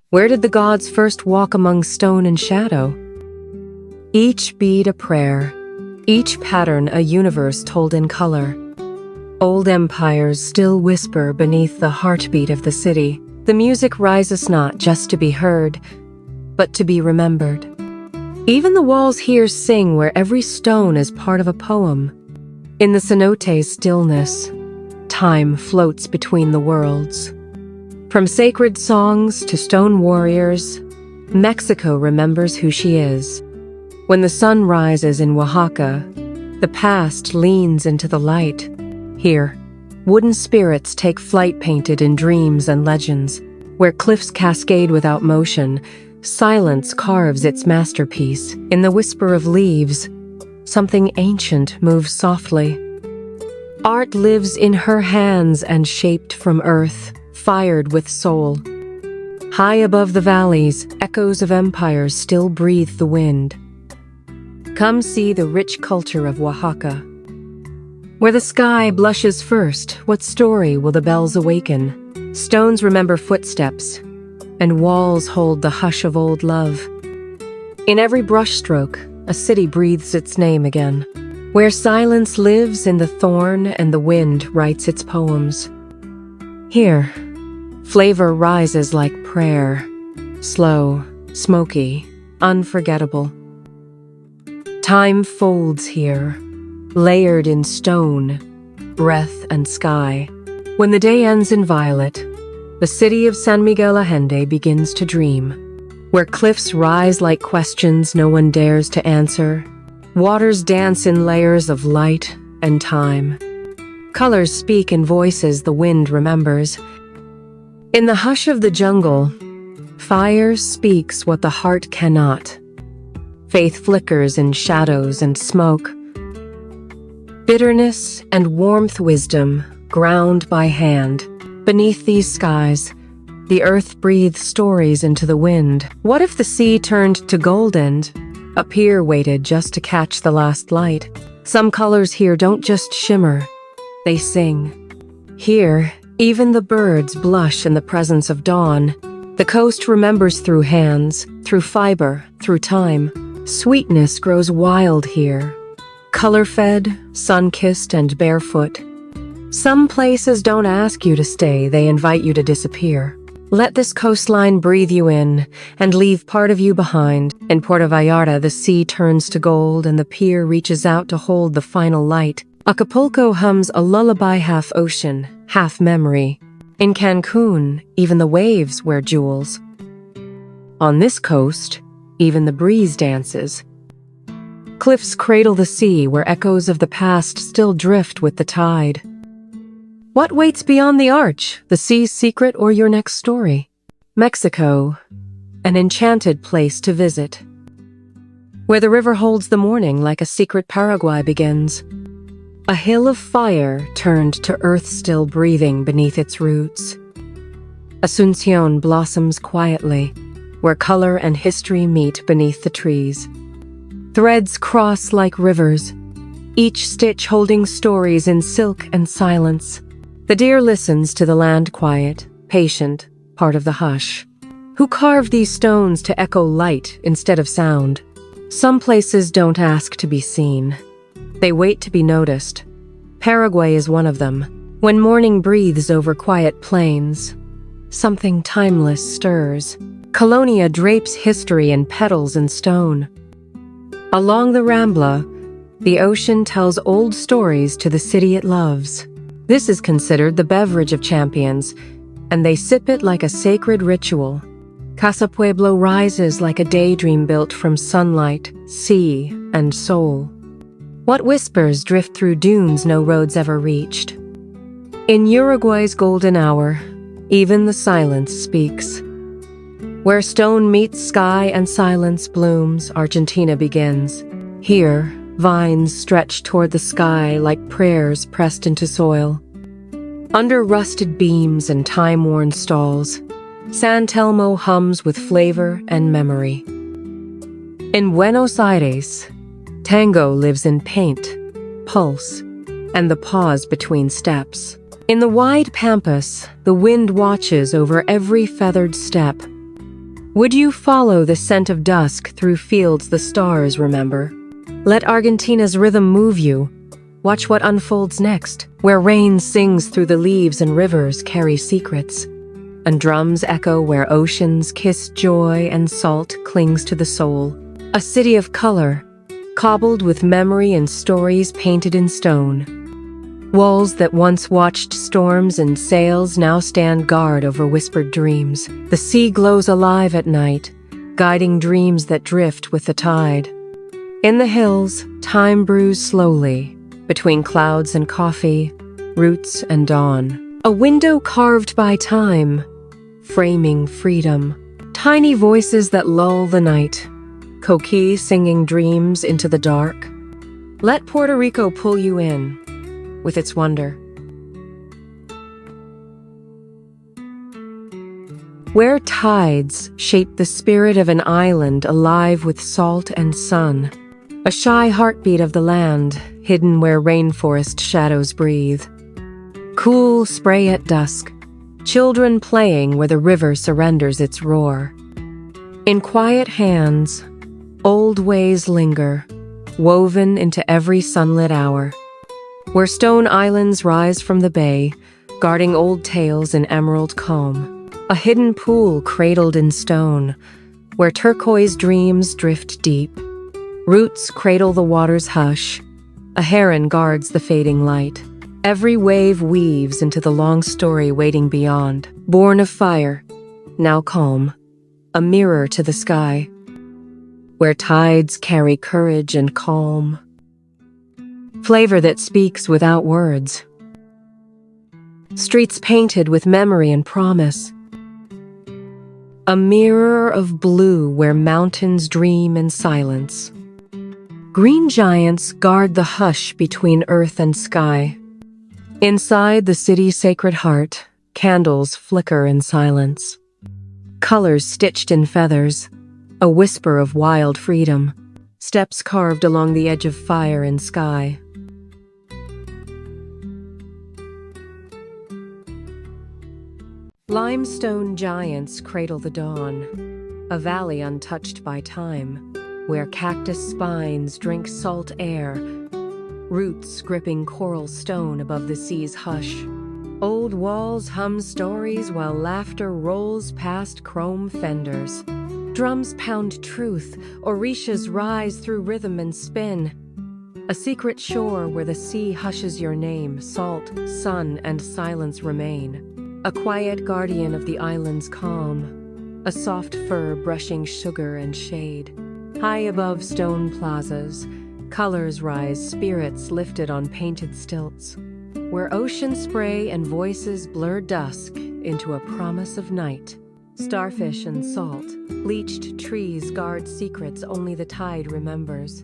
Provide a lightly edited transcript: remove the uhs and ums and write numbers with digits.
Where did the gods first walk among stone and shadow? Each bead a prayer, each pattern a universe told in color. Old empires still whisper beneath the heartbeat of the city. The music rises not just to be heard, but to be remembered. Even the walls here sing where every stone is part of a poem. In the cenote's stillness, time floats between the worlds. From sacred songs to stone warriors, Mexico remembers who she is. When the sun rises in Oaxaca, the past leans into the light. Here, wooden spirits take flight painted in dreams and legends. Where cliffs cascade without motion, silence carves its masterpiece. In the whisper of leaves, something ancient moves softly. Art lives in her hands and shaped from earth, fired with soul. High above the valleys, echoes of empires still breathe the wind. Come see the rich culture of Oaxaca. Where the sky blushes first, what story will the bells awaken? Stones remember footsteps, and walls hold the hush of old love. In every brushstroke, a city breathes its name again. Where silence lives in the thorn and the wind writes its poems. Here, flavor rises like prayer, slow, smoky, unforgettable. Time folds here, layered in stone, breath and sky. When the day ends in violet, the city of San Miguel de Allende begins to dream. Where cliffs rise like questions no one dares to answer, waters dance in layers of light and time. Colors speak in voices the wind remembers. In the hush of the jungle, fire speaks what the heart cannot. Faith flickers in shadows and smoke. Bitterness and warmth wisdom ground by hand. Beneath these skies, the earth breathes stories into the wind. What if the sea turned to gold and a pier waited just to catch the last light? Some colors here don't just shimmer, they sing. Here, even the birds blush in the presence of dawn. The coast remembers through hands, through fiber, through time. Sweetness grows wild here. Color-fed, sun-kissed, and barefoot. Some places don't ask you to stay, they invite you to disappear. Let this coastline breathe you in and leave part of you behind. In Puerto Vallarta, the sea turns to gold and the pier reaches out to hold the final light. Acapulco hums a lullaby half ocean, half memory. In Cancun, even the waves wear jewels. On this coast, even the breeze dances. Cliffs cradle the sea where echoes of the past still drift with the tide. What waits beyond the arch, the sea's secret or your next story? Mexico, an enchanted place to visit. Where the river holds the morning like a secret Paraguay begins. A hill of fire turned to earth still breathing beneath its roots. Asuncion blossoms quietly, where color and history meet beneath the trees. Threads cross like rivers, each stitch holding stories in silk and silence. The deer listens to the land quiet, patient, part of the hush. Who carved these stones to echo light instead of sound? Some places don't ask to be seen. They wait to be noticed. Paraguay is one of them. When morning breathes over quiet plains, something timeless stirs. Colonia drapes history in petals and stone. Along the Rambla, the ocean tells old stories to the city it loves. This is considered the beverage of champions, and they sip it like a sacred ritual. Casa Pueblo rises like a daydream built from sunlight, sea, and soul. What whispers drift through dunes no roads ever reached? In Uruguay's golden hour, even the silence speaks. Where stone meets sky and silence blooms, Argentina begins. Here, vines stretch toward the sky like prayers pressed into soil. Under rusted beams and time-worn stalls, San Telmo hums with flavor and memory. In Buenos Aires, tango lives in paint, pulse, and the pause between steps. In the wide pampas, the wind watches over every feathered step. Would you follow the scent of dusk through fields the stars remember? Let Argentina's rhythm move you. Watch what unfolds next, where rain sings through the leaves and rivers carry secrets, and drums echo where oceans kiss joy and salt clings to the soul. A city of color, cobbled with memory and stories painted in stone. Walls that once watched storms and sails now stand guard over whispered dreams. The sea glows alive at night, guiding dreams that drift with the tide. In the hills, time brews slowly, between clouds and coffee, roots and dawn. A window carved by time, framing freedom. Tiny voices that lull the night, coquille singing dreams into the dark. Let Puerto Rico pull you in, with its wonder. Where tides shape the spirit of an island alive with salt and sun. A shy heartbeat of the land, hidden where rainforest shadows breathe. Cool spray at dusk, children playing where the river surrenders its roar. In quiet hands, old ways linger, woven into every sunlit hour. Where stone islands rise from the bay, guarding old tales in emerald calm. A hidden pool cradled in stone, where turquoise dreams drift deep. Roots cradle the water's hush. A heron guards the fading light. Every wave weaves into the long story waiting beyond. Born of fire, now calm. A mirror to the sky. Where tides carry courage and calm. Flavor that speaks without words. Streets painted with memory and promise. A mirror of blue where mountains dream in silence. Green giants guard the hush between earth and sky. Inside the city's sacred heart, candles flicker in silence. Colors stitched in feathers, a whisper of wild freedom. Steps carved along the edge of fire and sky. Limestone giants cradle the dawn, a valley untouched by time, where cactus spines drink salt air, roots gripping coral stone above the sea's hush. Old walls hum stories while laughter rolls past chrome fenders. Drums pound truth, orishas rise through rhythm and spin. A secret shore where the sea hushes your name, salt, sun, and silence remain. A quiet guardian of the island's calm, a soft fur brushing sugar and shade. High above stone plazas, colors rise, spirits lifted on painted stilts. Where ocean spray and voices blur dusk into a promise of night. Starfish and salt, bleached trees guard secrets only the tide remembers.